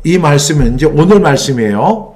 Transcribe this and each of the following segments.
이 말씀은 이제 오늘 말씀이에요.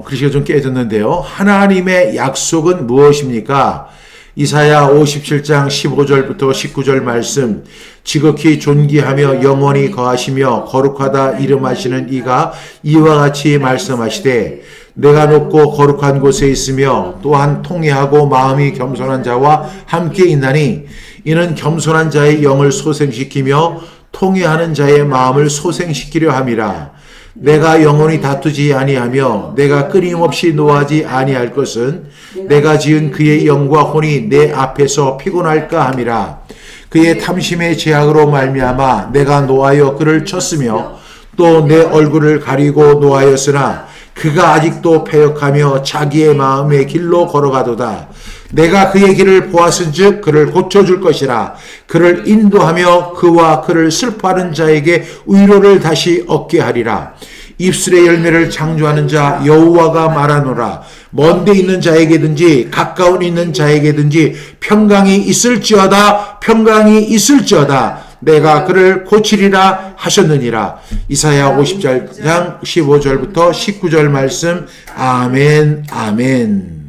글씨가 좀 깨졌는데요. 하나님의 약속은 무엇입니까? 이사야 57장 15절부터 19절 말씀. 지극히 존귀하며 영원히 거하시며 거룩하다 이름하시는 이가 이와 같이 말씀하시되 내가 높고 거룩한 곳에 있으며 또한 통회하고 마음이 겸손한 자와 함께 있나니 이는 겸손한 자의 영을 소생시키며 통회하는 자의 마음을 소생시키려 함이라. 내가 영원히 다투지 아니하며 내가 끊임없이 노하지 아니할 것은 내가 지은 그의 영과 혼이 내 앞에서 피곤할까 함이라. 그의 탐심의 제약으로 말미암아 내가 노하여 그를 쳤으며 또 내 얼굴을 가리고 노하였으나 그가 아직도 패역하며 자기의 마음의 길로 걸어가도다. 내가 그의 길을 보았은즉 그를 고쳐줄 것이라. 그를 인도하며 그와 그를 슬퍼하는 자에게 위로를 다시 얻게 하리라. 입술의 열매를 창조하는 자 여호와가 말하노라. 먼데 있는 자에게든지 가까운 있는 자에게든지 평강이 있을지어다. 평강이 있을지어다. 내가 그를 고치리라 하셨느니라. 이사야 50장 15절부터 19절 말씀. 아멘, 아멘.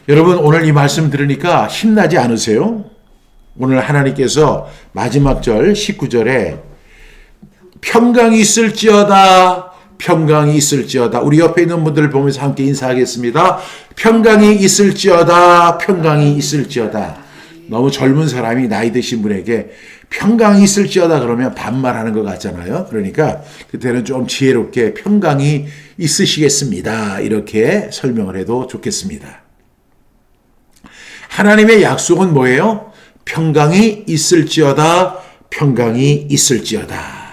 여러분, 오늘 이 말씀 들으니까 힘나지 않으세요? 오늘 하나님께서 마지막 절 19절에 평강이 있을지어다, 평강이 있을지어다. 우리 옆에 있는 분들을 보면서 함께 인사하겠습니다. 평강이 있을지어다, 평강이 있을지어다. 너무 젊은 사람이 나이 드신 분에게 평강이 있을지어다 그러면 반말하는 것 같잖아요. 그러니까 그때는 좀 지혜롭게 평강이 있으시겠습니다. 이렇게 설명을 해도 좋겠습니다. 하나님의 약속은 뭐예요? 평강이 있을지어다, 평강이 있을지어다.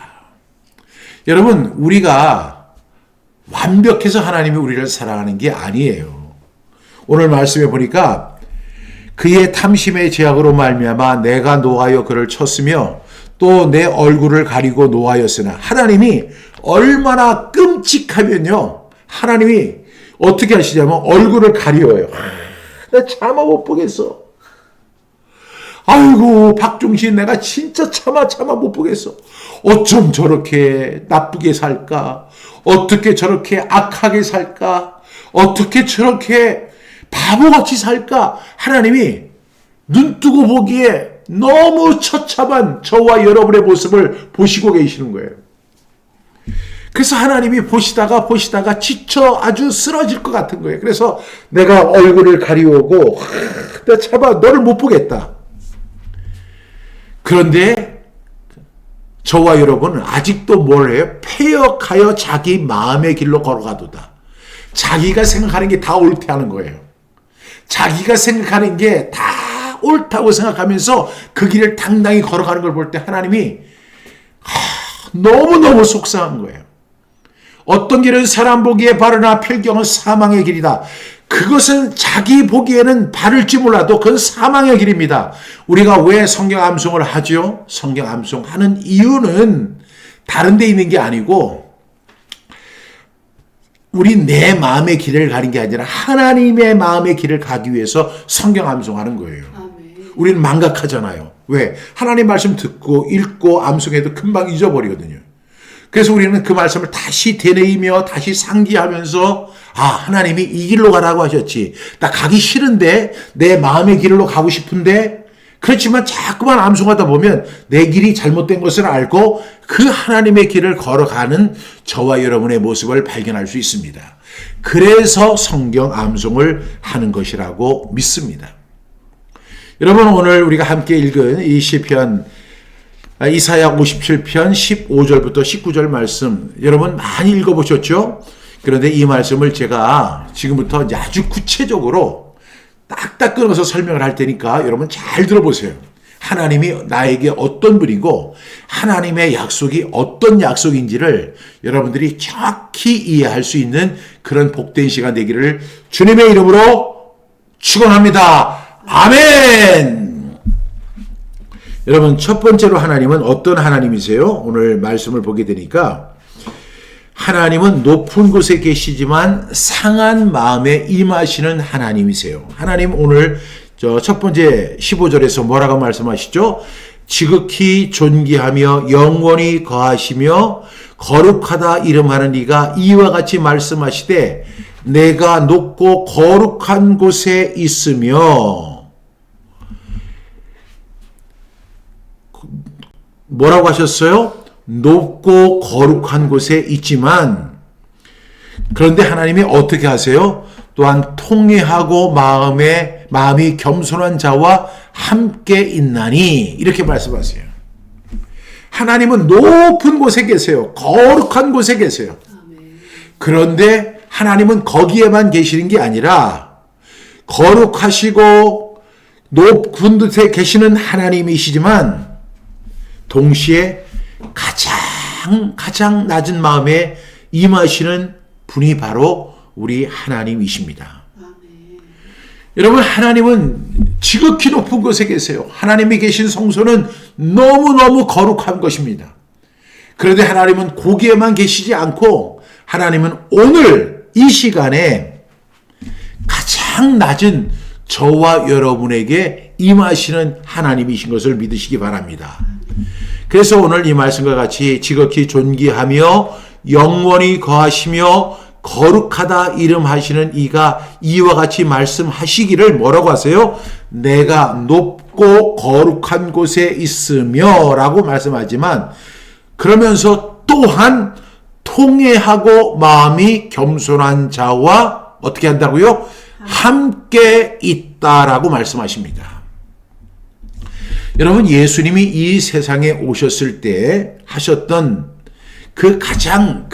여러분, 우리가 완벽해서 하나님이 우리를 사랑하는 게 아니에요. 오늘 말씀에 보니까 그의 탐심의 제약으로 말미암아 내가 노하여 그를 쳤으며 또 내 얼굴을 가리고 노하였으나, 하나님이 얼마나 끔찍하면요, 하나님이 어떻게 하시냐면 얼굴을 가리워요. 나 참아 못 보겠어. 아이고, 박종신, 내가 진짜 참아 못 보겠어. 어쩜 저렇게 나쁘게 살까? 어떻게 저렇게 악하게 살까? 어떻게 저렇게 바보같이 살까? 하나님이 눈뜨고 보기에 너무 처참한 저와 여러분의 모습을 보시고 계시는 거예요. 그래서 하나님이 보시다가 지쳐 아주 쓰러질 것 같은 거예요. 그래서 내가 얼굴을 가리우고 나 참아 너를 못 보겠다. 그런데 저와 여러분은 아직도 뭘 해요? 패역하여 자기 마음의 길로 걸어가도다. 자기가 생각하는 게 다 옳대 하는 거예요. 자기가 생각하는 게 다 옳다고 생각하면서 그 길을 당당히 걸어가는 걸 볼 때 하나님이 너무너무 속상한 거예요. 어떤 길은 사람 보기에 바르나 필경은 사망의 길이다. 그것은 자기 보기에는 바를지 몰라도 그건 사망의 길입니다. 우리가 왜 성경 암송을 하죠? 성경 암송하는 이유는 다른 데 있는 게 아니고 우리 내 마음의 길을 가는 게 아니라 하나님의 마음의 길을 가기 위해서 성경 암송하는 거예요. 아멘. 우리는 망각하잖아요. 왜? 하나님 말씀 듣고 읽고 암송해도 금방 잊어버리거든요. 그래서 우리는 그 말씀을 다시 되뇌이며 다시 상기하면서 하나님이 이 길로 가라고 하셨지. 나 가기 싫은데 내 마음의 길로 가고 싶은데 그렇지만 자꾸만 암송하다 보면 내 길이 잘못된 것을 알고 그 하나님의 길을 걸어가는 저와 여러분의 모습을 발견할 수 있습니다. 그래서 성경 암송을 하는 것이라고 믿습니다. 여러분, 오늘 우리가 함께 읽은 이 시편 이사야 57편 15절부터 19절 말씀 여러분 많이 읽어보셨죠? 그런데 이 말씀을 제가 지금부터 아주 구체적으로 딱딱 끊어서 설명을 할 테니까 여러분 잘 들어보세요. 하나님이 나에게 어떤 분이고 하나님의 약속이 어떤 약속인지를 여러분들이 정확히 이해할 수 있는 그런 복된 시간 되기를 주님의 이름으로 축원합니다. 아멘. 여러분, 첫 번째로 하나님은 어떤 하나님이세요? 오늘 말씀을 보게 되니까 하나님은 높은 곳에 계시지만 상한 마음에 임하시는 하나님이세요. 하나님 오늘 첫 번째 15절에서 뭐라고 말씀하시죠? 지극히 존귀하며 영원히 거하시며 거룩하다 이름하는 이가 이와 같이 말씀하시되 내가 높고 거룩한 곳에 있으며 뭐라고 하셨어요? 높고 거룩한 곳에 있지만 그런데 하나님이 어떻게 하세요? 또한 통회하고 마음이 겸손한 자와 함께 있나니 이렇게 말씀하세요. 하나님은 높은 곳에 계세요. 거룩한 곳에 계세요. 그런데 하나님은 거기에만 계시는 게 아니라 거룩하시고 높은 곳에 계시는 하나님이시지만 동시에 가장 낮은 마음에 임하시는 분이 바로 우리 하나님이십니다. 여러분, 하나님은 지극히 높은 곳에 계세요. 하나님이 계신 성소는 너무너무 거룩한 것입니다. 그런데 하나님은 거기에만 계시지 않고 하나님은 오늘 이 시간에 가장 낮은 저와 여러분에게 임하시는 하나님이신 것을 믿으시기 바랍니다. 그래서 오늘 이 말씀과 같이 지극히 존귀하며 영원히 거하시며 거룩하다 이름하시는 이가 이와 같이 말씀하시기를 뭐라고 하세요? 내가 높고 거룩한 곳에 있으며 라고 말씀하지만 그러면서 또한 통회하고 마음이 겸손한 자와 어떻게 한다고요? 함께 있다라고 말씀하십니다. 여러분, 예수님이 이 세상에 오셨을 때 하셨던 그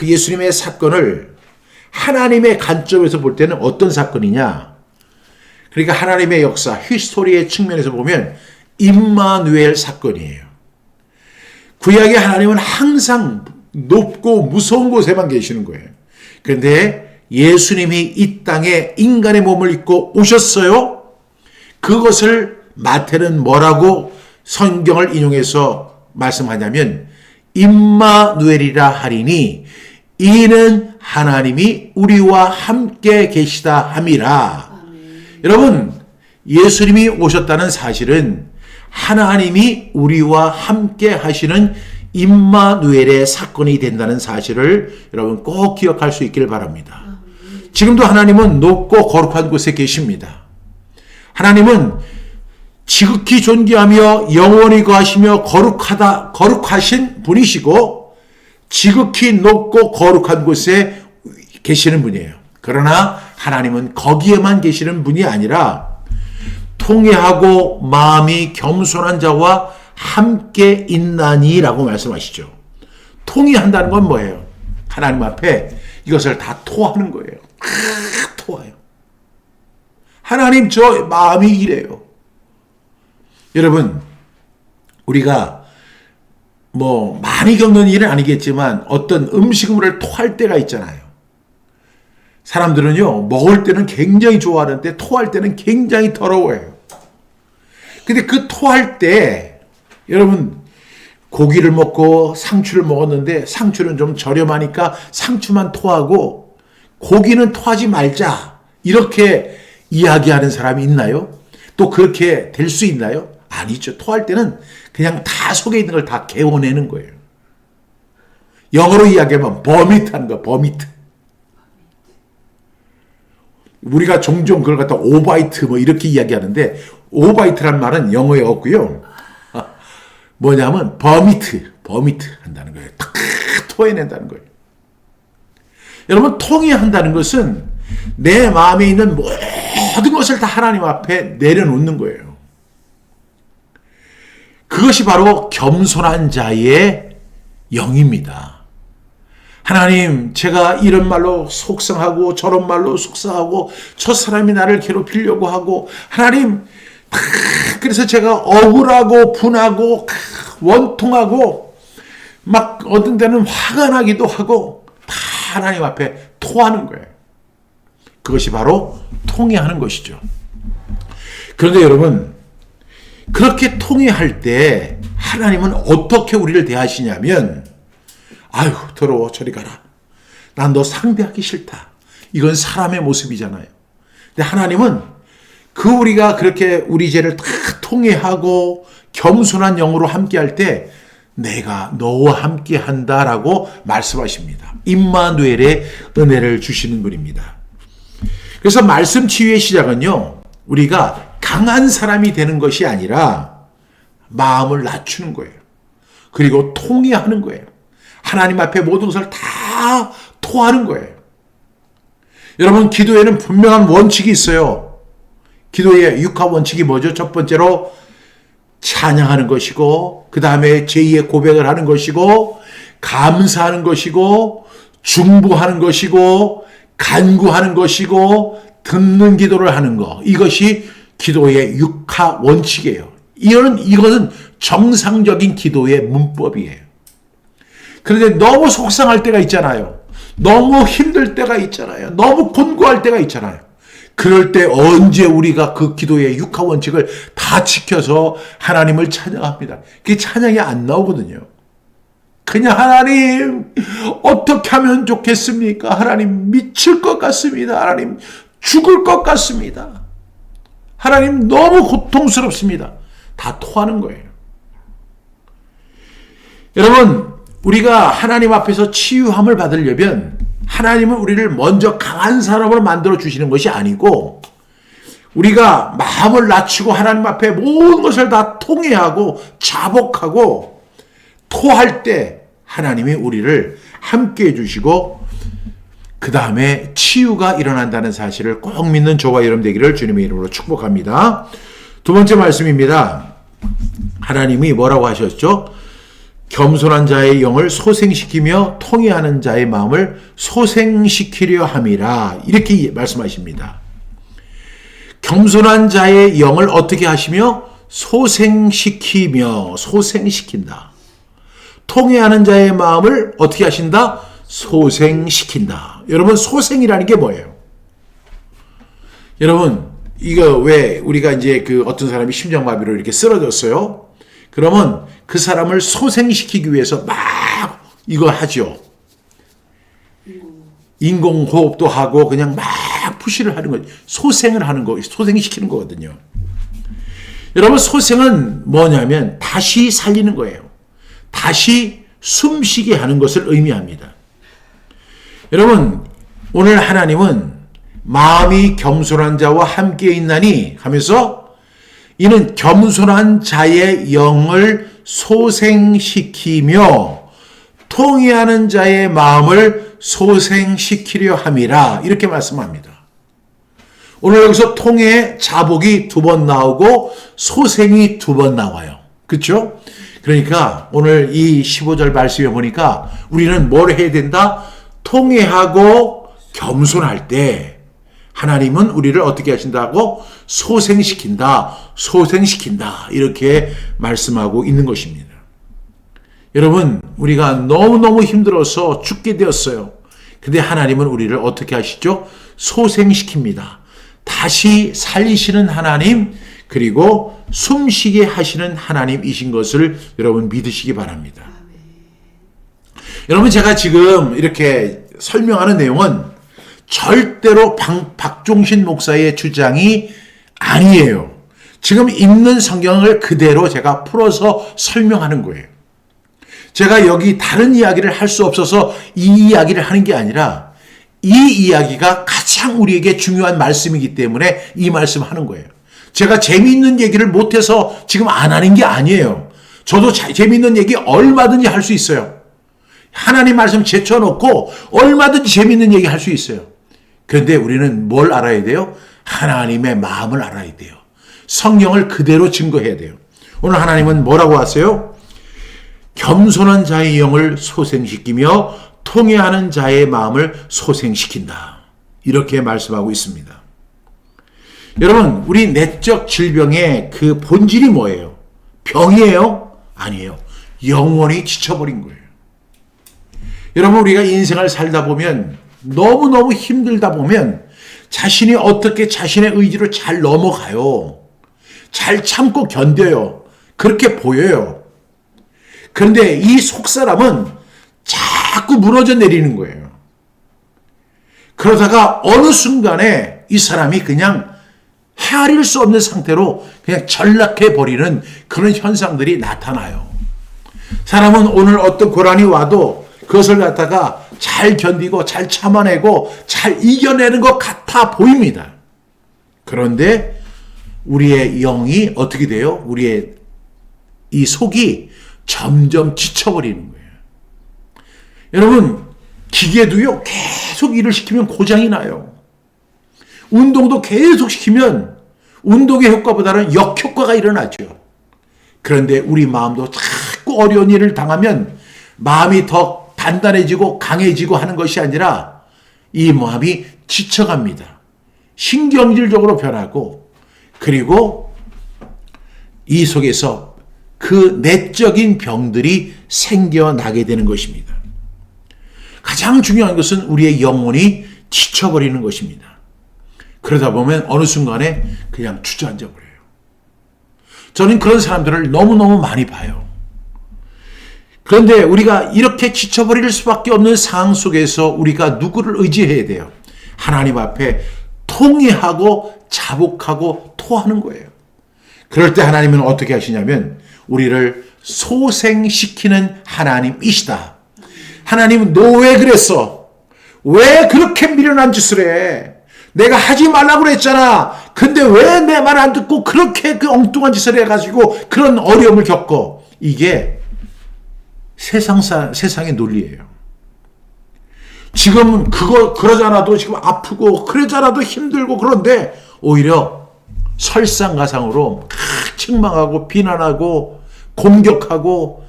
예수님의 사건을 하나님의 관점에서 볼 때는 어떤 사건이냐? 그러니까 하나님의 역사, 히스토리의 측면에서 보면 임마누엘 사건이에요. 구약의 하나님은 항상 높고 무서운 곳에만 계시는 거예요. 그런데 예수님이 이 땅에 인간의 몸을 입고 오셨어요. 그것을 마태는 뭐라고 성경을 인용해서 말씀하냐면 임마누엘이라 하리니 이는 하나님이 우리와 함께 계시다 함이라. 여러분, 예수님이 오셨다는 사실은 하나님이 우리와 함께 하시는 임마누엘의 사건이 된다는 사실을 여러분 꼭 기억할 수 있기를 바랍니다. 지금도 하나님은 높고 거룩한 곳에 계십니다. 하나님은 지극히 존귀하며 영원히 거하시며 거룩하신 분이시고 지극히 높고 거룩한 곳에 계시는 분이에요. 그러나 하나님은 거기에만 계시는 분이 아니라 통회하고 마음이 겸손한 자와 함께 있나니라고 말씀하시죠. 통회한다는 건 뭐예요? 하나님 앞에 이것을 다 토하는 거예요. 토해요. 하나님, 저 마음이 이래요. 여러분, 우리가 많이 겪는 일은 아니겠지만 어떤 음식물을 토할 때가 있잖아요. 사람들은요, 먹을 때는 굉장히 좋아하는데 토할 때는 굉장히 더러워해요. 근데 그 토할 때 여러분, 고기를 먹고 상추를 먹었는데 상추는 좀 저렴하니까 상추만 토하고 고기는 토하지 말자, 이렇게 이야기하는 사람이 있나요? 또 그렇게 될 수 있나요? 아니죠. 토할 때는 그냥 다 속에 있는 걸 다 개워내는 거예요. 영어로 이야기하면 버미트 하는 거야. 버미트. 우리가 종종 그걸 갖다 오바이트 이렇게 이야기하는데 오바이트란 말은 영어에 없고요. 뭐냐면 버미트 한다는 거예요. 탁 토해낸다는 거예요. 여러분, 통회한다는 것은 내 마음에 있는 모든 것을 다 하나님 앞에 내려놓는 거예요. 그것이 바로 겸손한 자의 영입니다. 하나님, 제가 이런 말로 속상하고 저런 말로 속상하고 저 사람이 나를 괴롭히려고 하고 하나님, 그래서 제가 억울하고 분하고 원통하고 막 어떤 때는 화가 나기도 하고 다 하나님 앞에 토하는 거예요. 그것이 바로 통회하는 것이죠. 그런데 여러분, 그렇게 통회할 때 하나님은 어떻게 우리를 대하시냐면, 아유, 더러워, 저리 가라. 난 너 상대하기 싫다. 이건 사람의 모습이잖아요. 근데 하나님은 그 우리가 그렇게 우리 죄를 다 통회하고 겸손한 영으로 함께할 때 내가 너와 함께한다라고 말씀하십니다. 임마누엘의 은혜를 주시는 분입니다. 그래서 말씀 치유의 시작은요, 우리가 강한 사람이 되는 것이 아니라 마음을 낮추는 거예요. 그리고 통회하는 거예요. 하나님 앞에 모든 것을 다 토하는 거예요. 여러분, 기도에는 분명한 원칙이 있어요. 기도의 육합 원칙이 뭐죠? 첫 번째로 찬양하는 것이고, 그 다음에 제2의 고백을 하는 것이고, 감사하는 것이고, 중보하는 것이고, 간구하는 것이고, 듣는 기도를 하는 것. 이것이 기도의 육합 원칙이에요. 이거는 정상적인 기도의 문법이에요. 그런데 너무 속상할 때가 있잖아요. 너무 힘들 때가 있잖아요. 너무 곤고할 때가 있잖아요. 그럴 때 언제 우리가 그 기도의 육합 원칙을 다 지켜서 하나님을 찬양합니다. 그게 찬양이 안 나오거든요. 그냥 하나님 어떻게 하면 좋겠습니까? 하나님 미칠 것 같습니다. 하나님 죽을 것 같습니다. 하나님 너무 고통스럽습니다. 다 토하는 거예요. 여러분, 우리가 하나님 앞에서 치유함을 받으려면 하나님은 우리를 먼저 강한 사람으로 만들어 주시는 것이 아니고, 우리가 마음을 낮추고 하나님 앞에 모든 것을 다 통회하고 자복하고 토할 때 하나님이 우리를 함께 해주시고 그 다음에 치유가 일어난다는 사실을 꼭 믿는 저와 여러분 되기를 주님의 이름으로 축복합니다. 두 번째 말씀입니다. 하나님이 뭐라고 하셨죠? 겸손한 자의 영을 소생시키며 통회하는 자의 마음을 소생시키려 함이라, 이렇게 말씀하십니다. 겸손한 자의 영을 어떻게 하시며? 소생시키며, 소생시킨다. 통회하는 자의 마음을 어떻게 하신다? 소생시킨다. 여러분, 소생이라는 게 뭐예요? 여러분, 이거 왜 우리가 이제 어떤 사람이 심장마비로 이렇게 쓰러졌어요? 그러면 그 사람을 소생시키기 위해서 막 이거 하죠. 인공호흡도 하고 그냥 막 푸시를 하는 거죠. 소생을 하는 거, 소생시키는 거거든요. 여러분, 소생은 뭐냐면 다시 살리는 거예요. 다시 숨쉬게 하는 것을 의미합니다. 여러분, 오늘 하나님은 마음이 겸손한 자와 함께 있나니 하면서 이는 겸손한 자의 영을 소생시키며 통회하는 자의 마음을 소생시키려 함이라, 이렇게 말씀합니다. 오늘 여기서 통회 자복이 2번 나오고 소생이 2번 나와요. 그렇죠? 그러니까 오늘 이 15절 말씀에 보니까 우리는 뭘 해야 된다? 통회하고 겸손할 때 하나님은 우리를 어떻게 하신다고? 소생시킨다. 소생시킨다. 이렇게 말씀하고 있는 것입니다. 여러분, 우리가 너무너무 힘들어서 죽게 되었어요. 근데 하나님은 우리를 어떻게 하시죠? 소생시킵니다. 다시 살리시는 하나님, 그리고 숨쉬게 하시는 하나님이신 것을 여러분 믿으시기 바랍니다. 여러분, 제가 지금 이렇게 설명하는 내용은 절대로 박종신 목사의 주장이 아니에요. 지금 읽는 성경을 그대로 제가 풀어서 설명하는 거예요. 제가 여기 다른 이야기를 할 수 없어서 이 이야기를 하는 게 아니라 이 이야기가 가장 우리에게 중요한 말씀이기 때문에 이 말씀을 하는 거예요. 제가 재미있는 얘기를 못해서 지금 안 하는 게 아니에요. 저도 재미있는 얘기 얼마든지 할 수 있어요. 하나님 말씀 제쳐놓고 얼마든지 재미있는 얘기 할 수 있어요. 그런데 우리는 뭘 알아야 돼요? 하나님의 마음을 알아야 돼요. 성경을 그대로 증거해야 돼요. 오늘 하나님은 뭐라고 하세요? 겸손한 자의 영을 소생시키며 통회하는 자의 마음을 소생시킨다. 이렇게 말씀하고 있습니다. 여러분, 우리 내적 질병의 그 본질이 뭐예요? 병이에요? 아니에요. 영원히 지쳐버린 거예요. 여러분, 우리가 인생을 살다 보면 너무너무 힘들다 보면 자신이 어떻게 자신의 의지로 잘 넘어가요. 잘 참고 견뎌요. 그렇게 보여요. 그런데 이 속사람은 자꾸 무너져 내리는 거예요. 그러다가 어느 순간에 이 사람이 그냥 헤아릴 수 없는 상태로 그냥 전락해 버리는 그런 현상들이 나타나요. 사람은 오늘 어떤 고난이 와도 그것을 갖다가 잘 견디고 잘 참아내고 잘 이겨내는 것 같아 보입니다. 그런데 우리의 영이 어떻게 돼요? 우리의 이 속이 점점 지쳐버리는 거예요. 여러분, 기계도요, 계속 일을 시키면 고장이 나요. 운동도 계속 시키면 운동의 효과보다는 역효과가 일어나죠. 그런데 우리 마음도 자꾸 어려운 일을 당하면 마음이 더 단단해지고 강해지고 하는 것이 아니라 이 마음이 지쳐갑니다. 신경질적으로 변하고, 그리고 이 속에서 그 내적인 병들이 생겨나게 되는 것입니다. 가장 중요한 것은 우리의 영혼이 지쳐버리는 것입니다. 그러다 보면 어느 순간에 그냥 주저앉아 버려요. 저는 그런 사람들을 너무너무 많이 봐요. 그런데 우리가 이렇게 지쳐버릴 수밖에 없는 상황 속에서 우리가 누구를 의지해야 돼요? 하나님 앞에 통회하고 자복하고 토하는 거예요. 그럴 때 하나님은 어떻게 하시냐면 우리를 소생시키는 하나님이시다. 하나님은 너 왜 그랬어? 왜 그렇게 미련한 짓을 해? 내가 하지 말라고 그랬잖아. 근데 왜 내 말 안 듣고 그렇게 그 엉뚱한 짓을 해가지고 그런 어려움을 겪어? 이게 세상의 논리예요. 지금 그러잖아도 지금 아프고 그러잖아도 힘들고 그런데 오히려 설상가상으로 책망하고 비난하고 공격하고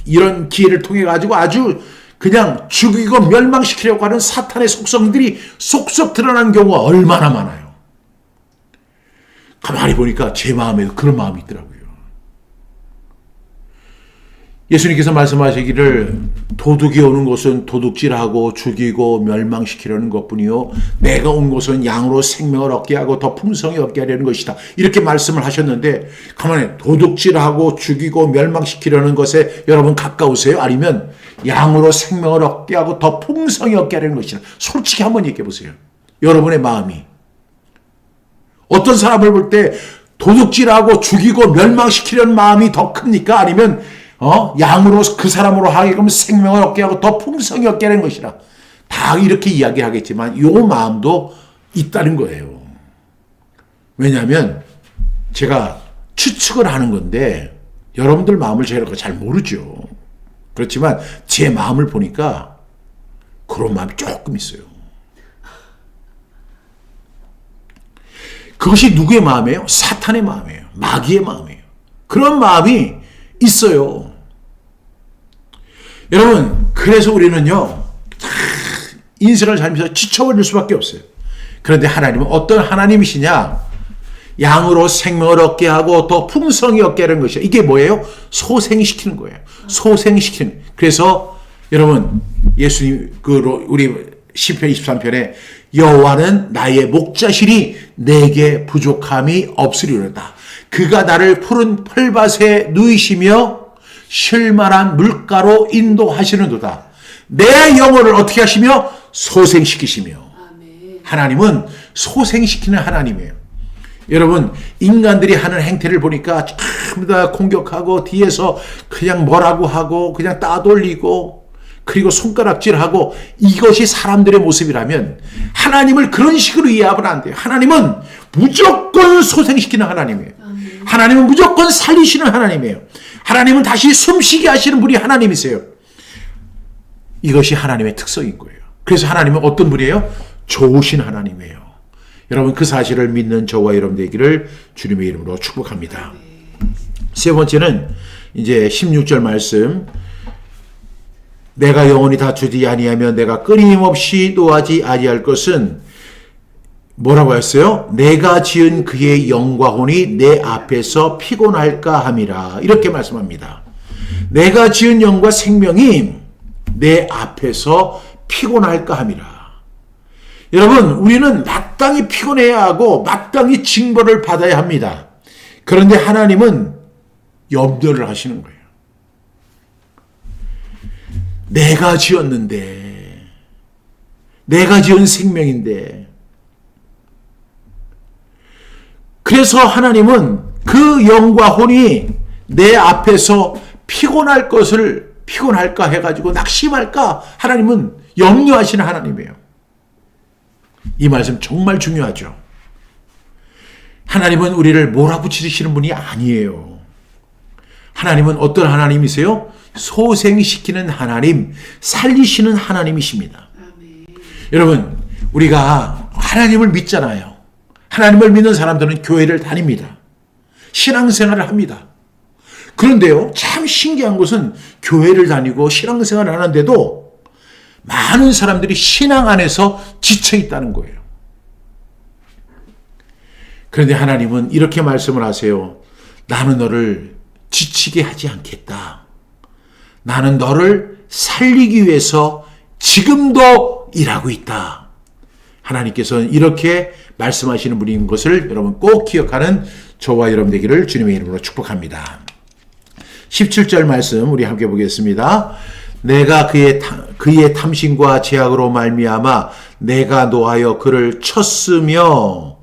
이런 기회를 통해 가지고 아주 그냥 죽이고 멸망시키려고 하는 사탄의 속성들이 속속 드러나는 경우가 얼마나 많아요. 가만히 보니까 제 마음에도 그런 마음이 있더라고요. 예수님께서 말씀하시기를 도둑이 오는 것은 도둑질하고 죽이고 멸망시키려는 것뿐이요 내가 온 것은 양으로 생명을 얻게 하고 더 풍성히 얻게 하려는 것이다. 이렇게 말씀을 하셨는데 가만히 도둑질하고 죽이고 멸망시키려는 것에 여러분 가까우세요? 아니면 양으로 생명을 얻게 하고 더 풍성히 얻게 하려는 것이다. 솔직히 한번 얘기해 보세요. 여러분의 마음이 어떤 사람을 볼 때 도둑질하고 죽이고 멸망시키려는 마음이 더 큽니까? 아니면 양으로 그 사람으로 하여금 생명을 얻게 하고 더 풍성히 얻게 하는 것이라. 다 이렇게 이야기하겠지만 이 마음도 있다는 거예요. 왜냐하면 제가 추측을 하는 건데 여러분들 마음을 제가 잘 모르죠. 그렇지만 제 마음을 보니까 그런 마음이 조금 있어요. 그것이 누구의 마음이에요? 사탄의 마음이에요. 마귀의 마음이에요. 그런 마음이 있어요. 여러분, 그래서 우리는요, 인생을 살면서 지쳐버릴 수밖에 없어요. 그런데 하나님은 어떤 하나님이시냐? 양으로 생명을 얻게 하고 더 풍성히 얻게 하는 것이야. 이게 뭐예요? 소생시키는 거예요. 소생시키는. 그래서 여러분, 예수님, 우리 시편 23편에 여호와는 나의 목자시니 내게 부족함이 없으리로다. 그가 나를 푸른 풀밭에 누이시며 쉴만한 물가로 인도하시는도다. 내 영혼을 어떻게 하시며? 소생시키시며. 하나님은 소생시키는 하나님이에요. 여러분, 인간들이 하는 행태를 보니까 전부 다 공격하고 뒤에서 그냥 뭐라고 하고 그냥 따돌리고 그리고 손가락질하고 이것이 사람들의 모습이라면 하나님을 그런 식으로 이해하면 안 돼요. 하나님은 무조건 소생시키는 하나님이에요. 하나님은 무조건 살리시는 하나님이에요. 하나님은 다시 숨쉬게 하시는 분이 하나님이세요. 이것이 하나님의 특성인 거예요. 그래서 하나님은 어떤 분이에요? 좋으신 하나님이에요. 여러분, 그 사실을 믿는 저와 여러분 되기를 주님의 이름으로 축복합니다. 세 번째는 이제 16절 말씀. 내가 영원히 다투지 아니하며 내가 끊임없이 노하지 아니할 것은 뭐라고 했어요? 내가 지은 그의 영과 혼이 내 앞에서 피곤할까 함이라. 이렇게 말씀합니다. 내가 지은 영과 생명이 내 앞에서 피곤할까 함이라. 여러분, 우리는 마땅히 피곤해야 하고 마땅히 징벌을 받아야 합니다. 그런데 하나님은 염려를 하시는 거예요. 내가 지었는데, 내가 지은 생명인데, 그래서 하나님은 그 영과 혼이 내 앞에서 피곤할까 해가지고 낙심할까 하나님은 염려하시는 하나님이에요. 이 말씀 정말 중요하죠. 하나님은 우리를 몰아붙이시는 분이 아니에요. 하나님은 어떤 하나님이세요? 소생시키는 하나님, 살리시는 하나님이십니다. 아멘. 여러분, 우리가 하나님을 믿잖아요. 하나님을 믿는 사람들은 교회를 다닙니다. 신앙생활을 합니다. 그런데요, 참 신기한 것은 교회를 다니고 신앙생활을 하는데도 많은 사람들이 신앙 안에서 지쳐 있다는 거예요. 그런데 하나님은 이렇게 말씀을 하세요. 나는 너를 지치게 하지 않겠다. 나는 너를 살리기 위해서 지금도 일하고 있다. 하나님께서는 이렇게 말씀하시는 분인 것을 여러분 꼭 기억하는 저와 여러분 되기를 주님의 이름으로 축복합니다. 17절 말씀 우리 함께 보겠습니다. 내가 그의 탐심과 제약으로 말미암아 내가 노하여 그를 쳤으며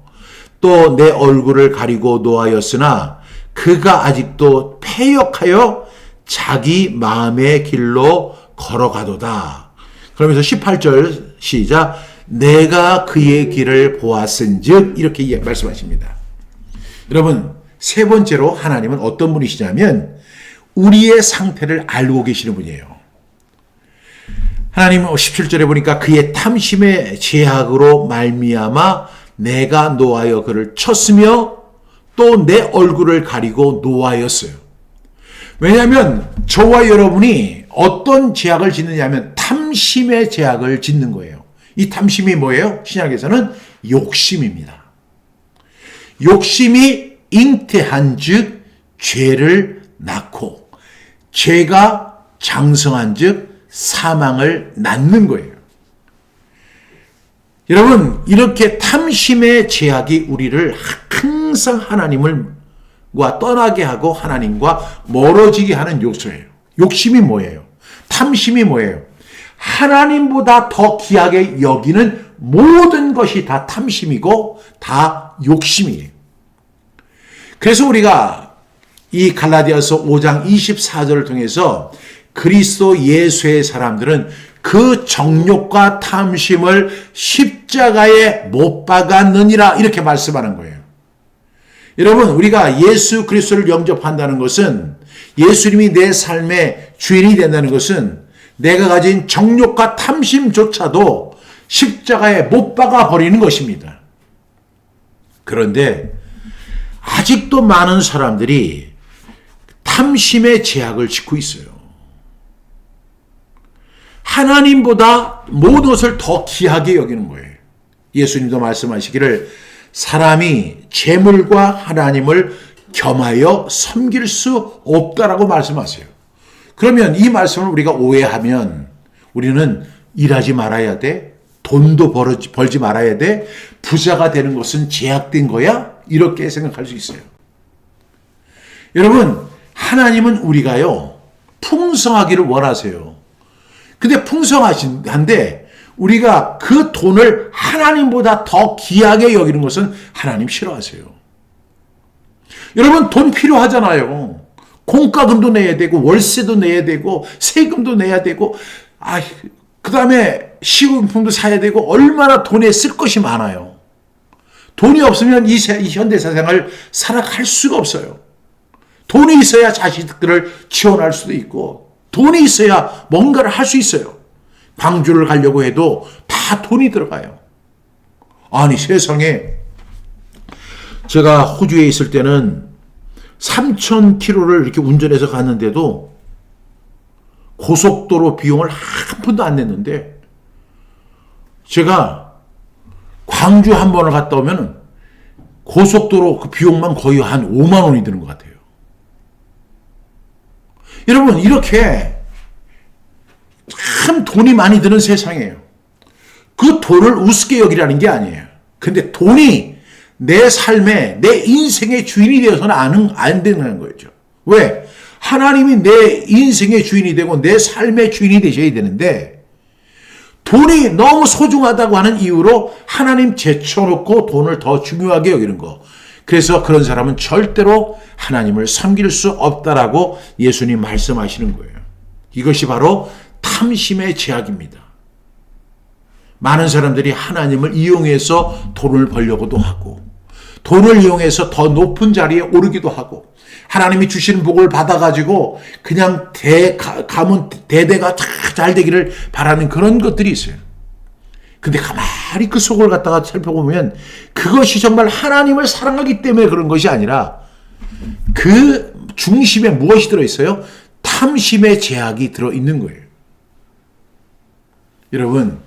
또 내 얼굴을 가리고 노하였으나 그가 아직도 패역하여 자기 마음의 길로 걸어가도다. 그러면서 18절 시작. 내가 그의 길을 보았은즉 이렇게 말씀하십니다. 여러분, 세 번째로 하나님은 어떤 분이시냐면 우리의 상태를 알고 계시는 분이에요. 하나님은 17절에 보니까 그의 탐심의 제약으로 말미암아 내가 노하여 그를 쳤으며 또 내 얼굴을 가리고 노하였어요. 왜냐하면 저와 여러분이 어떤 제약을 짓느냐면 탐심의 제약을 짓는 거예요. 이 탐심이 뭐예요? 신약에서는 욕심입니다. 욕심이 잉태한 즉 죄를 낳고 죄가 장성한 즉 사망을 낳는 거예요. 여러분, 이렇게 탐심의 제약이 우리를 항상 하나님과 떠나게 하고 하나님과 멀어지게 하는 요소예요. 욕심이 뭐예요? 탐심이 뭐예요? 하나님보다 더 귀하게 여기는 모든 것이 다 탐심이고 다 욕심이에요. 그래서 우리가 이 갈라디아서 5장 24절을 통해서 그리스도 예수의 사람들은 그 정욕과 탐심을 십자가에 못 박았느니라 이렇게 말씀하는 거예요. 여러분, 우리가 예수 그리스도를 영접한다는 것은 예수님이 내 삶의 주인이 된다는 것은 내가 가진 정욕과 탐심조차도 십자가에 못 박아 버리는 것입니다. 그런데 아직도 많은 사람들이 탐심의 제약을 짓고 있어요. 하나님보다 모든 것을 더 귀하게 여기는 거예요. 예수님도 말씀하시기를 사람이 재물과 하나님을 겸하여 섬길 수 없다라고 말씀하세요. 그러면 이 말씀을 우리가 오해하면 우리는 일하지 말아야 돼? 돈도 벌지 말아야 돼? 부자가 되는 것은 제약된 거야? 이렇게 생각할 수 있어요. 여러분, 하나님은 우리가요, 풍성하기를 원하세요. 근데 풍성하신데 우리가 그 돈을 하나님보다 더 귀하게 여기는 것은 하나님 싫어하세요. 여러분, 돈 필요하잖아요. 공과금도 내야 되고 월세도 내야 되고 세금도 내야 되고 그 다음에 시용품도 사야 되고 얼마나 돈에 쓸 것이 많아요. 돈이 없으면 이 현대사상을 살아갈 수가 없어요. 돈이 있어야 자식들을 지원할 수도 있고 돈이 있어야 뭔가를 할 수 있어요. 광주를 가려고 해도 다 돈이 들어가요. 아니, 세상에 제가 호주에 있을 때는 3,000km를 이렇게 운전해서 갔는데도 고속도로 비용을 한 푼도 안 냈는데 제가 광주 한 번을 갔다 오면 고속도로 그 비용만 거의 한 5만 원이 드는 것 같아요. 여러분, 이렇게 참 돈이 많이 드는 세상이에요. 그 돈을 우습게 여기라는 게 아니에요. 근데 돈이 내 삶에, 내 인생의 주인이 되어서는 안 되는 거죠. 왜? 하나님이 내 인생의 주인이 되고 내 삶의 주인이 되셔야 되는데 돈이 너무 소중하다고 하는 이유로 하나님 제쳐놓고 돈을 더 중요하게 여기는 거. 그래서 그런 사람은 절대로 하나님을 섬길 수 없다라고 예수님 말씀하시는 거예요. 이것이 바로 탐심의 죄악입니다. 많은 사람들이 하나님을 이용해서 돈을 벌려고도 하고, 돈을 이용해서 더 높은 자리에 오르기도 하고, 하나님이 주시는 복을 받아가지고 그냥 가문 대대가 잘 되기를 바라는 그런 것들이 있어요. 근데 가만히 그 속을 갖다가 살펴보면 그것이 정말 하나님을 사랑하기 때문에 그런 것이 아니라 그 중심에 무엇이 들어있어요? 탐심의 제약이 들어있는 거예요. 여러분,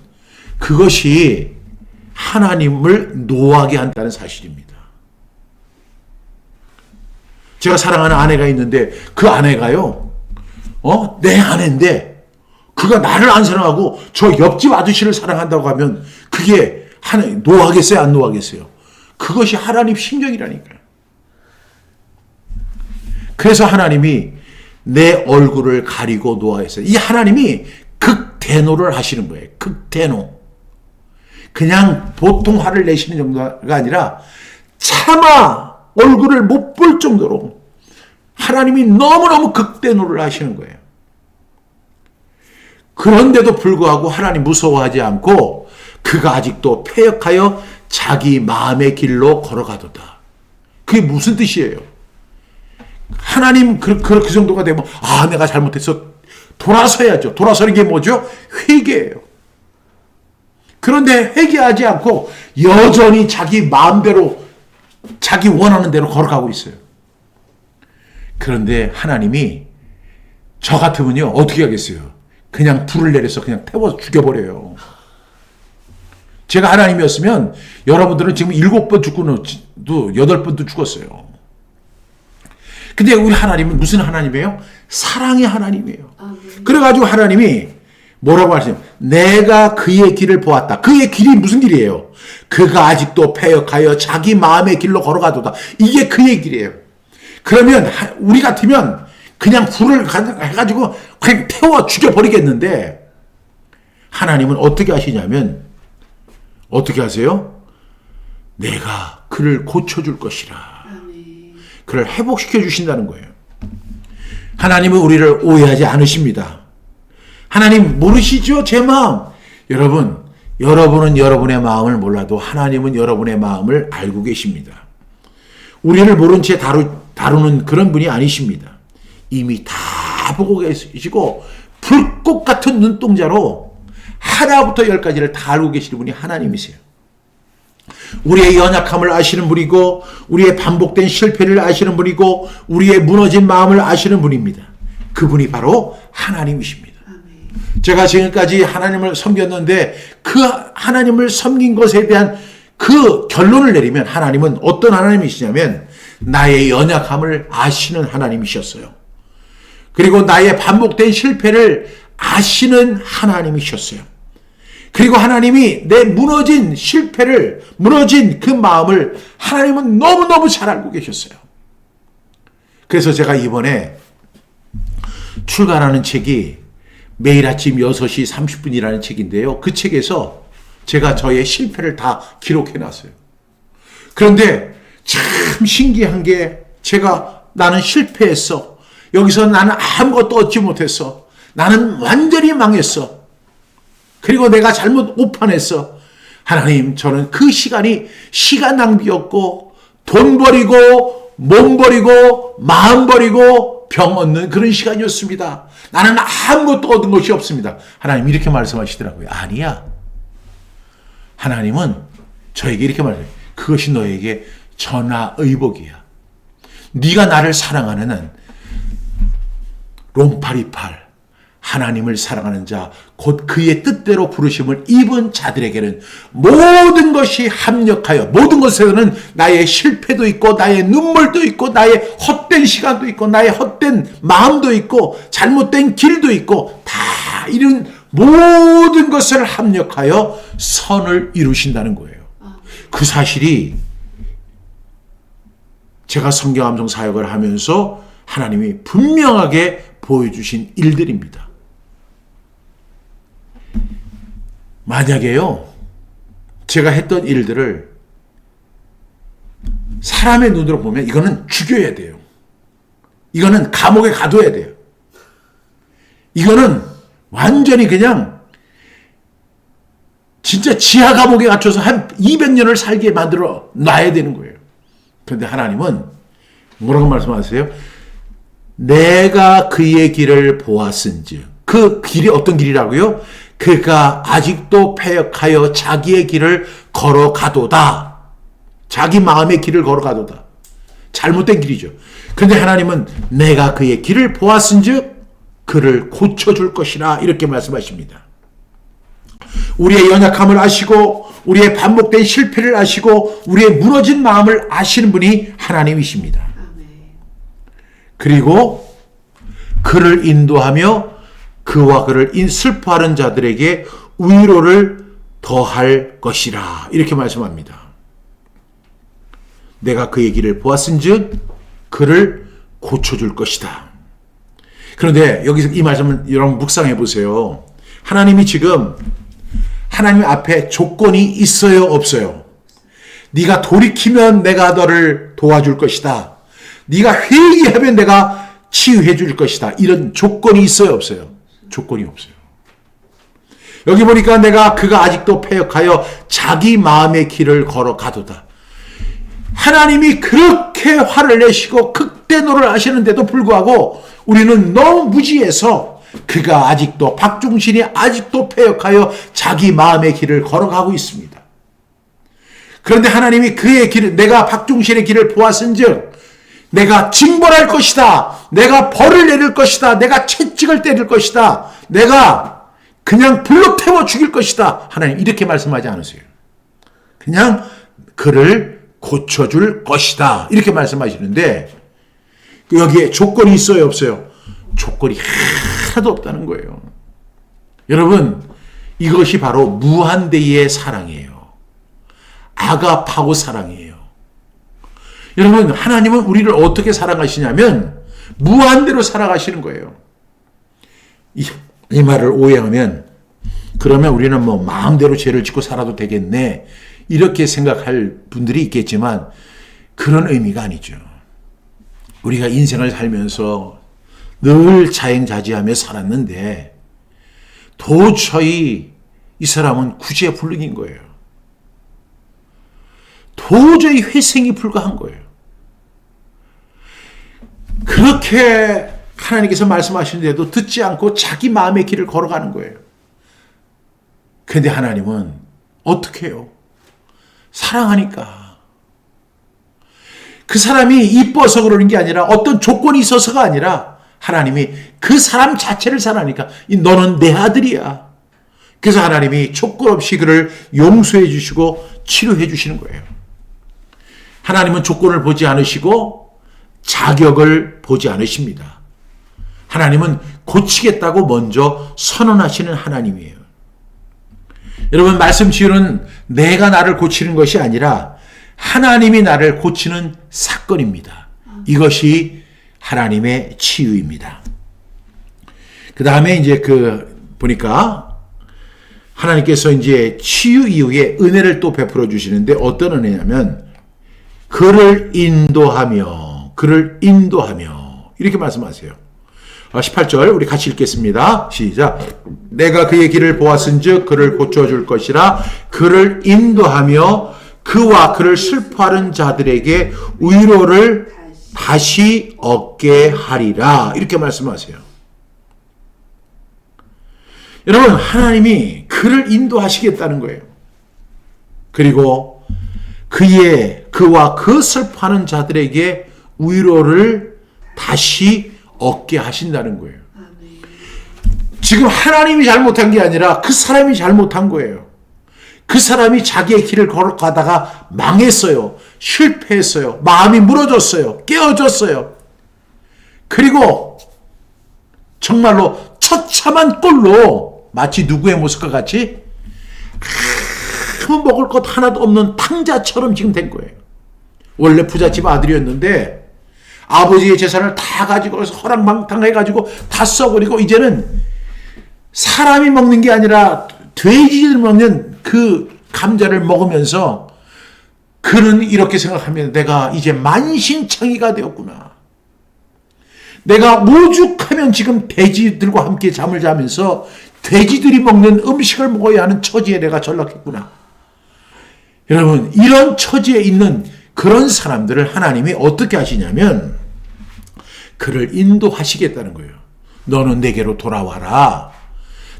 그것이 하나님을 노하게 한다는 사실입니다. 제가 사랑하는 아내가 있는데 그 아내가요, 내 아내인데 그가 나를 안 사랑하고 저 옆집 아저씨를 사랑한다고 하면 그게 노하겠어요? 안 노하겠어요? 그것이 하나님 심정이라니까요. 그래서 하나님이 내 얼굴을 가리고 노하했어요. 이 하나님이 극대노를 하시는 거예요. 극대노. 그냥 보통 화를 내시는 정도가 아니라 차마 얼굴을 못 볼 정도로 하나님이 너무너무 극대노를 하시는 거예요. 그런데도 불구하고 하나님 무서워하지 않고 그가 아직도 패역하여 자기 마음의 길로 걸어가도다. 그게 무슨 뜻이에요? 하나님 그 정도가 되면 내가 잘못했어. 돌아서야죠. 돌아서는 게 뭐죠? 회개예요. 그런데 회개하지 않고 여전히 자기 마음대로 자기 원하는 대로 걸어가고 있어요. 그런데 하나님이 저 같으면요 어떻게 하겠어요? 그냥 불을 내려서 그냥 태워서 죽여버려요. 제가 하나님이었으면 여러분들은 지금 7번 죽고도 8번도 죽었어요. 근데 우리 하나님은 무슨 하나님이에요? 사랑의 하나님이에요. 그래가지고 하나님이 뭐라고 하시냐면 내가 그의 길을 보았다. 그의 길이 무슨 길이에요? 그가 아직도 패역하여 자기 마음의 길로 걸어가도다. 이게 그의 길이에요. 그러면 우리 같으면 그냥 불을 해가지고 그냥 태워 죽여버리겠는데 하나님은 어떻게 하시냐면 어떻게 하세요? 내가 그를 고쳐줄 것이라. 그를 회복시켜 주신다는 거예요. 하나님은 우리를 오해하지 않으십니다. 하나님 모르시죠? 제 마음. 여러분은 여러분의 마음을 몰라도 하나님은 여러분의 마음을 알고 계십니다. 우리를 모른 채 다루는 그런 분이 아니십니다. 이미 다 보고 계시고 불꽃 같은 눈동자로 하나부터 열까지를 다 알고 계시는 분이 하나님이세요. 우리의 연약함을 아시는 분이고 우리의 반복된 실패를 아시는 분이고 우리의 무너진 마음을 아시는 분입니다. 그분이 바로 하나님이십니다. 제가 지금까지 하나님을 섬겼는데 그 하나님을 섬긴 것에 대한 그 결론을 내리면 하나님은 어떤 하나님이시냐면 나의 연약함을 아시는 하나님이셨어요. 그리고 나의 반복된 실패를 아시는 하나님이셨어요. 그리고 하나님이 내 무너진 실패를, 무너진 그 마음을 하나님은 너무너무 잘 알고 계셨어요. 그래서 제가 이번에 출간하는 책이 매일 아침 6시 30분이라는 책인데요. 그 책에서 제가 저의 실패를 다 기록해 놨어요. 그런데 참 신기한 게 나는 실패했어. 여기서 나는 아무것도 얻지 못했어. 나는 완전히 망했어. 그리고 내가 잘못 오판했어. 하나님, 저는 그 시간이 시간 낭비였고 돈 버리고 몸 버리고 마음 버리고 병 얻는 그런 시간이었습니다. 나는 아무것도 얻은 것이 없습니다. 하나님 이렇게 말씀하시더라고요. 아니야. 하나님은 저에게 이렇게 말해요. 그것이 너에게 전화의복이야. 네가 나를 사랑하는 한 롬파리팔 하나님을 사랑하는 자 곧 그의 뜻대로 부르심을 입은 자들에게는 모든 것이 합력하여 모든 것에는 나의 실패도 있고 나의 눈물도 있고 나의 헛된 시간도 있고 나의 헛된 마음도 있고 잘못된 길도 있고 다 이런 모든 것을 합력하여 선을 이루신다는 거예요. 그 사실이 제가 성경암송 사역을 하면서 하나님이 분명하게 보여주신 일들입니다. 만약에요, 제가 했던 일들을 사람의 눈으로 보면 이거는 죽여야 돼요. 이거는 감옥에 가둬야 돼요. 이거는 완전히 그냥 진짜 지하 감옥에 갇혀서 한 200년을 살게 만들어 놔야 되는 거예요. 그런데 하나님은 뭐라고 말씀하세요? 내가 그의 길을 보았은즉. 그 길이 어떤 길이라고요? 그가 아직도 패역하여 자기의 길을 걸어가도다. 자기 마음의 길을 걸어가도다. 잘못된 길이죠. 그런데 하나님은 내가 그의 길을 보았은즉 그를 고쳐줄 것이라 이렇게 말씀하십니다. 우리의 연약함을 아시고 우리의 반복된 실패를 아시고 우리의 무너진 마음을 아시는 분이 하나님이십니다. 그리고 그를 인도하며 그와 그를 슬퍼하는 자들에게 위로를 더할 것이라 이렇게 말씀합니다. 내가 그의 길을 보았은즉 그를 고쳐줄 것이다. 그런데 여기서 이 말씀을 여러분 묵상해 보세요. 하나님이 지금 하나님 앞에 조건이 있어요, 없어요? 네가 돌이키면 내가 너를 도와줄 것이다. 네가 회개하면 내가 치유해 줄 것이다. 이런 조건이 있어요, 없어요? 조건이 없어요. 여기 보니까 그가 아직도 패역하여 자기 마음의 길을 걸어가도다. 하나님이 그렇게 화를 내시고 극대노를 하시는데도 불구하고 우리는 너무 무지해서 그가 아직도 박중신이 아직도 패역하여 자기 마음의 길을 걸어가고 있습니다. 그런데 하나님이 그의 길을 내가 박중신의 길을 보았은즉 내가 징벌할 것이다. 내가 벌을 내릴 것이다. 내가 채찍을 때릴 것이다. 내가 그냥 불로 태워 죽일 것이다. 하나님 이렇게 말씀하지 않으세요. 그냥 그를 고쳐줄 것이다. 이렇게 말씀하시는데 여기에 조건이 있어요, 없어요? 조건이 하나도 없다는 거예요. 여러분, 이것이 바로 무한대의 사랑이에요. 아가파고 사랑이에요. 여러분, 하나님은 우리를 어떻게 사랑하시냐면 무한대로 사랑하시는 거예요. 이 말을 오해하면 그러면 우리는 뭐 마음대로 죄를 짓고 살아도 되겠네 이렇게 생각할 분들이 있겠지만 그런 의미가 아니죠. 우리가 인생을 살면서 늘 자행자지하며 살았는데 도저히 이 사람은 구제불능인 거예요. 도저히 회생이 불가한 거예요. 그렇게 하나님께서 말씀하시는데도 듣지 않고 자기 마음의 길을 걸어가는 거예요. 그런데 하나님은 어떻게 해요? 사랑하니까. 그 사람이 이뻐서 그러는 게 아니라 어떤 조건이 있어서가 아니라 하나님이 그 사람 자체를 사랑하니까 너는 내 아들이야. 그래서 하나님이 조건 없이 그를 용서해 주시고 치료해 주시는 거예요. 하나님은 조건을 보지 않으시고 자격을 보지 않으십니다. 하나님은 고치겠다고 먼저 선언하시는 하나님이에요. 여러분, 말씀 치유는 내가 나를 고치는 것이 아니라 하나님이 나를 고치는 사건입니다. 이것이 하나님의 치유입니다. 그 다음에 이제 보니까 하나님께서 이제 치유 이후에 은혜를 또 베풀어 주시는데 어떤 은혜냐면 그를 인도하며 이렇게 말씀하세요. 18절 우리 같이 읽겠습니다. 시작. 내가 그의 길을 보았은즉 그를 고쳐줄 것이라. 그를 인도하며 그와 그를 슬퍼하는 자들에게 위로를 다시 얻게 하리라. 이렇게 말씀하세요. 여러분, 하나님이 그를 인도하시겠다는 거예요. 그리고 그와 그 슬퍼하는 자들에게 위로를 다시 얻게 하신다는 거예요. 지금 하나님이 잘못한 게 아니라 그 사람이 잘못한 거예요. 그 사람이 자기의 길을 걸어가다가 망했어요. 실패했어요. 마음이 무너졌어요. 깨어졌어요. 그리고 정말로 처참한 꼴로 마치 누구의 모습과 같이 아무 먹을 것 하나도 없는 탕자처럼 지금 된 거예요. 원래 부잣집 아들이었는데 아버지의 재산을 다 가지고 허랑방탕해가지고 다 써버리고 이제는 사람이 먹는 게 아니라 돼지들 먹는 그 감자를 먹으면서 그는 이렇게 생각하면 내가 이제 만신창이가 되었구나. 내가 오죽하면 지금 돼지들과 함께 잠을 자면서 돼지들이 먹는 음식을 먹어야 하는 처지에 내가 전락했구나. 여러분, 이런 처지에 있는 그런 사람들을 하나님이 어떻게 하시냐면 그를 인도하시겠다는 거예요. 너는 내게로 돌아와라.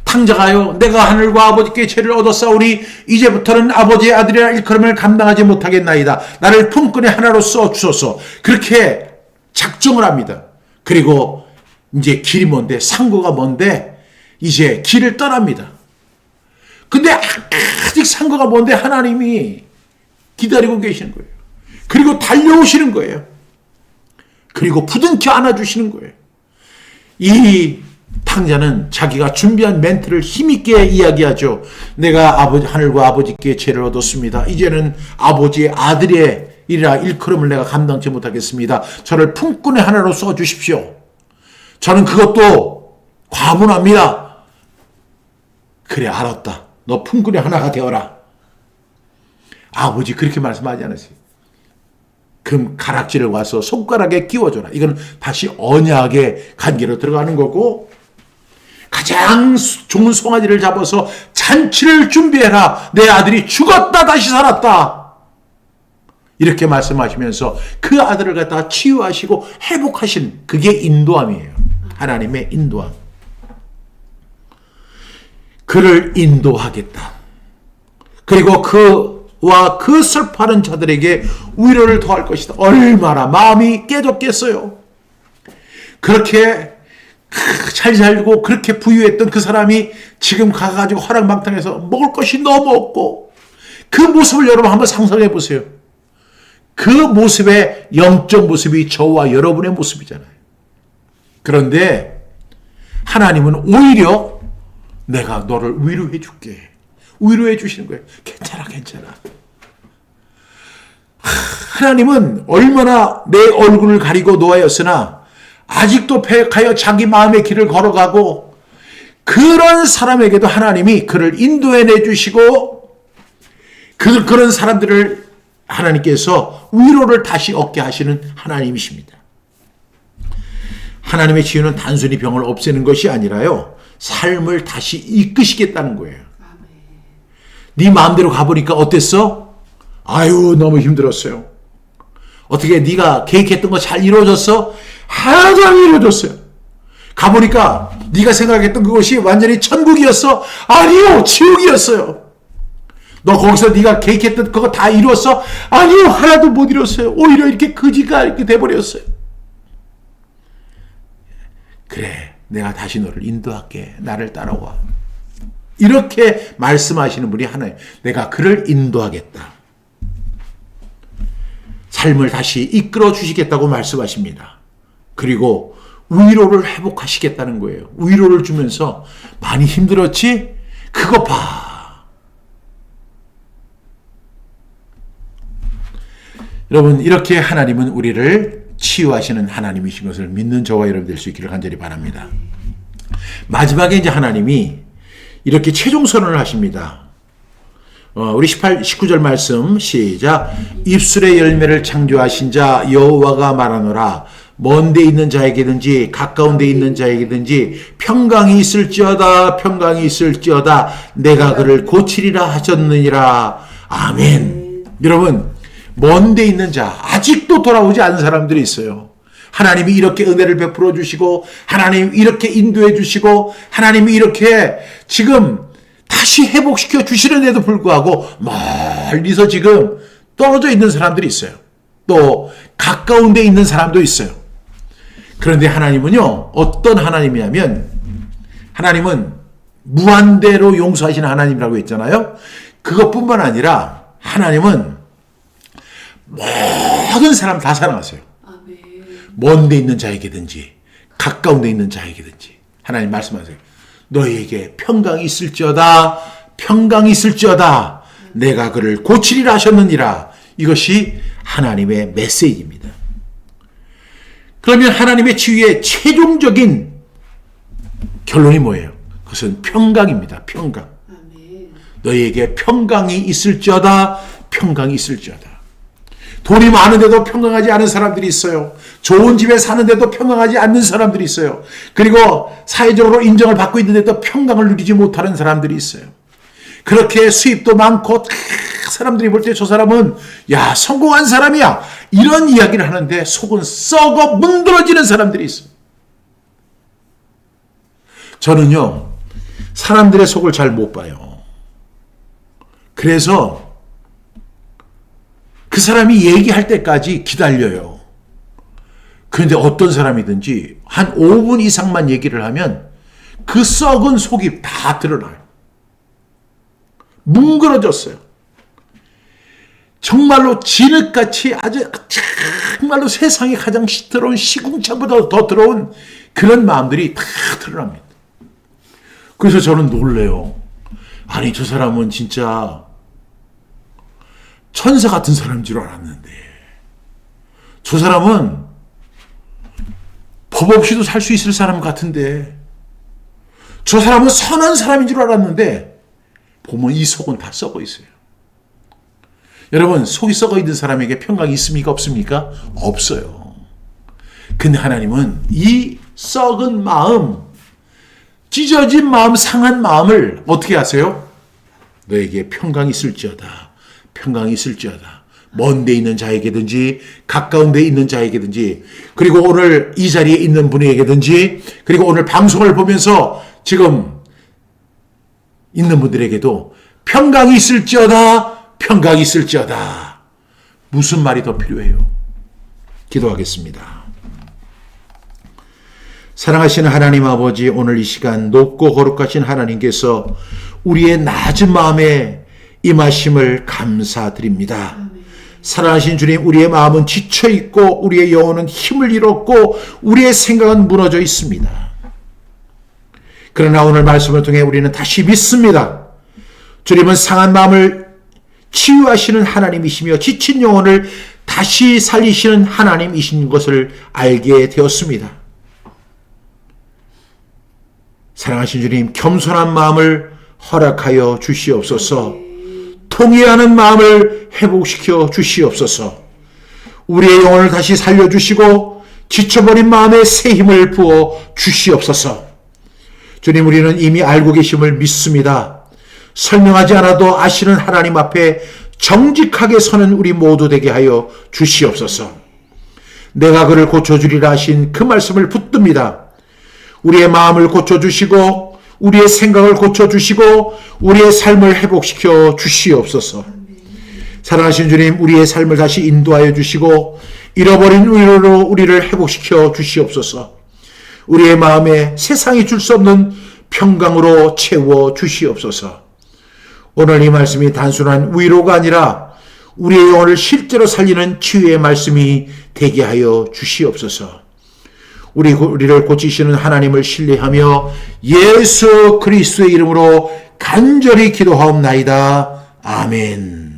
탕자가요, 내가 하늘과 아버지께 죄를 얻었사오니 이제부터는 아버지의 아들이라 일컬음을 감당하지 못하겠나이다. 나를 품꾼의 하나로 써주소서. 그렇게 작정을 합니다. 그리고 이제 길이 먼데, 상고가 먼데 이제 길을 떠납니다. 근데 아직 상고가 먼데 하나님이 기다리고 계시는 거예요. 그리고 달려오시는 거예요. 그리고 부둥켜 안아주시는 거예요. 이 탕자는 자기가 준비한 멘트를 힘있게 이야기하죠. 내가 하늘과 아버지께 죄를 얻었습니다. 이제는 아버지의 아들의 이라 일컬음을 내가 감당치 못하겠습니다. 저를 품꾼의 하나로 써주십시오. 저는 그것도 과분합니다. 그래, 알았다. 너 품꾼의 하나가 되어라. 아버지 그렇게 말씀하지 않으세요. 금 가락지를 와서 손가락에 끼워줘라. 이건 다시 언약의 관계로 들어가는 거고, 가장 좋은 송아지를 잡아서 잔치를 준비해라. 내 아들이 죽었다 다시 살았다. 이렇게 말씀하시면서 그 아들을 갖다가 치유하시고 회복하신, 그게 인도함이에요. 하나님의 인도함. 그를 인도하겠다. 그리고 그와 그 슬퍼하는 자들에게 위로를 더할 것이다. 얼마나 마음이 깨졌겠어요. 그렇게 잘 살고 그렇게 부유했던 그 사람이 지금 가가지고 허락망탕해서 먹을 것이 너무 없고, 그 모습을 여러분 한번 상상해 보세요. 그 모습의 영적 모습이 저와 여러분의 모습이잖아요. 그런데 하나님은 오히려 내가 너를 위로해 줄게. 위로해 주시는 거예요. 괜찮아, 괜찮아. 하나님은 얼마나 내 얼굴을 가리고 노하였으나 아직도 패역하여 자기 마음의 길을 걸어가고, 그런 사람에게도 하나님이 그를 인도해내 주시고, 그런 사람들을 하나님께서 위로를 다시 얻게 하시는 하나님이십니다. 하나님의 치유는 단순히 병을 없애는 것이 아니라요, 삶을 다시 이끄시겠다는 거예요. 네 마음대로 가보니까 어땠어? 아유, 너무 힘들었어요. 어떻게 네가 계획했던 거 잘 이루어졌어? 하나도 안 이루어졌어요. 가보니까 네가 생각했던 그것이 완전히 천국이었어? 아니요, 지옥이었어요. 너 거기서 네가 계획했던 그거 다 이루었어? 아니요, 하나도 못 이뤘어요. 오히려 이렇게 거지가 이렇게 돼버렸어요. 그래, 내가 다시 너를 인도할게. 나를 따라와. 이렇게 말씀하시는 분이 하나예요. 내가 그를 인도하겠다. 삶을 다시 이끌어 주시겠다고 말씀하십니다. 그리고 위로를 회복하시겠다는 거예요. 위로를 주면서 많이 힘들었지? 그거 봐. 여러분, 이렇게 하나님은 우리를 치유하시는 하나님이신 것을 믿는 저와 여러분 될 수 있기를 간절히 바랍니다. 마지막에 이제 하나님이 이렇게 최종 선언을 하십니다. 우리 19절 말씀 시작. 입술의 열매를 창조하신 자 여호와가 말하노라. 먼 데 있는 자에게든지 가까운 데 있는 자에게든지 평강이 있을지어다, 평강이 있을지어다. 내가 그를 고치리라 하셨느니라. 아멘. 여러분, 먼 데 있는 자, 아직도 돌아오지 않은 사람들이 있어요. 하나님이 이렇게 은혜를 베풀어 주시고, 하나님이 이렇게 인도해 주시고, 하나님이 이렇게 지금 다시 회복시켜 주시는데도 불구하고 멀리서 지금 떨어져 있는 사람들이 있어요. 또 가까운 데 있는 사람도 있어요. 그런데 하나님은요, 어떤 하나님이냐면, 하나님은 무한대로 용서하시는 하나님이라고 했잖아요. 그것뿐만 아니라 하나님은 모든 사람 다 사랑하세요. 먼 데 있는 자에게든지 가까운 데 있는 자에게든지 하나님 말씀하세요. 너희에게 평강이 있을지어다, 평강이 있을지어다. 내가 그를 고치리라 하셨느니라. 이것이 하나님의 메시지입니다. 그러면 하나님의 치유의 최종적인 결론이 뭐예요? 그것은 평강입니다. 평강. 너희에게 평강이 있을지어다, 평강이 있을지어다. 돈이 많은데도 평강하지 않은 사람들이 있어요. 좋은 집에 사는데도 평강하지 않는 사람들이 있어요. 그리고 사회적으로 인정을 받고 있는데도 평강을 누리지 못하는 사람들이 있어요. 그렇게 수입도 많고 사람들이 볼 때 저 사람은 야 성공한 사람이야 이런 이야기를 하는데 속은 썩어 문드러지는 사람들이 있어요. 저는요 사람들의 속을 잘 못 봐요. 그래서 그 사람이 얘기할 때까지 기다려요. 그런데 어떤 사람이든지 한 5분 이상만 얘기를 하면 그 썩은 속이 다 드러나요. 뭉그러졌어요. 정말로 진흙같이 아주 정말로 세상에 가장 더러운 시궁창보다 더 더러운 그런 마음들이 다 드러납니다. 그래서 저는 놀래요. 아니 저 사람은 진짜 천사 같은 사람인 줄 알았는데 저 사람은 법 없이도 살 수 있을 사람 같은데 저 사람은 선한 사람인 줄 알았는데 보면 이 속은 다 썩어 있어요. 여러분 속이 썩어 있는 사람에게 평강이 있습니까 없습니까? 없어요. 근데 하나님은 이 썩은 마음 찢어진 마음 상한 마음을 어떻게 하세요? 너에게 평강이 있을지어다. 평강이 있을지어다. 먼 데 있는 자에게든지 가까운 데 있는 자에게든지 그리고 오늘 이 자리에 있는 분에게든지 그리고 오늘 방송을 보면서 지금 있는 분들에게도 평강이 있을지어다. 평강이 있을지어다. 무슨 말이 더 필요해요? 기도하겠습니다. 사랑하시는 하나님 아버지 오늘 이 시간 높고 거룩하신 하나님께서 우리의 낮은 마음에 임하심을 감사드립니다. 사랑하신 주님 우리의 마음은 지쳐있고 우리의 영혼은 힘을 잃었고 우리의 생각은 무너져 있습니다. 그러나 오늘 말씀을 통해 우리는 다시 믿습니다. 주님은 상한 마음을 치유하시는 하나님이시며 지친 영혼을 다시 살리시는 하나님이신 것을 알게 되었습니다. 사랑하신 주님 겸손한 마음을 허락하여 주시옵소서. 통회하는 마음을 회복시켜 주시옵소서. 우리의 영혼을 다시 살려주시고 지쳐버린 마음에 새 힘을 부어 주시옵소서. 주님 우리는 이미 알고 계심을 믿습니다. 설명하지 않아도 아시는 하나님 앞에 정직하게 서는 우리 모두 되게 하여 주시옵소서. 내가 그를 고쳐주리라 하신 그 말씀을 붙듭니다. 우리의 마음을 고쳐주시고 우리의 생각을 고쳐주시고 우리의 삶을 회복시켜 주시옵소서. 사랑하신 주님 우리의 삶을 다시 인도하여 주시고 잃어버린 의로로 우리를 회복시켜 주시옵소서. 우리의 마음에 세상이 줄 수 없는 평강으로 채워 주시옵소서. 오늘 이 말씀이 단순한 위로가 아니라 우리의 영혼을 실제로 살리는 치유의 말씀이 되게 하여 주시옵소서. 우리를 고치시는 하나님을 신뢰하며 예수 그리스도의 이름으로 간절히 기도하옵나이다. 아멘.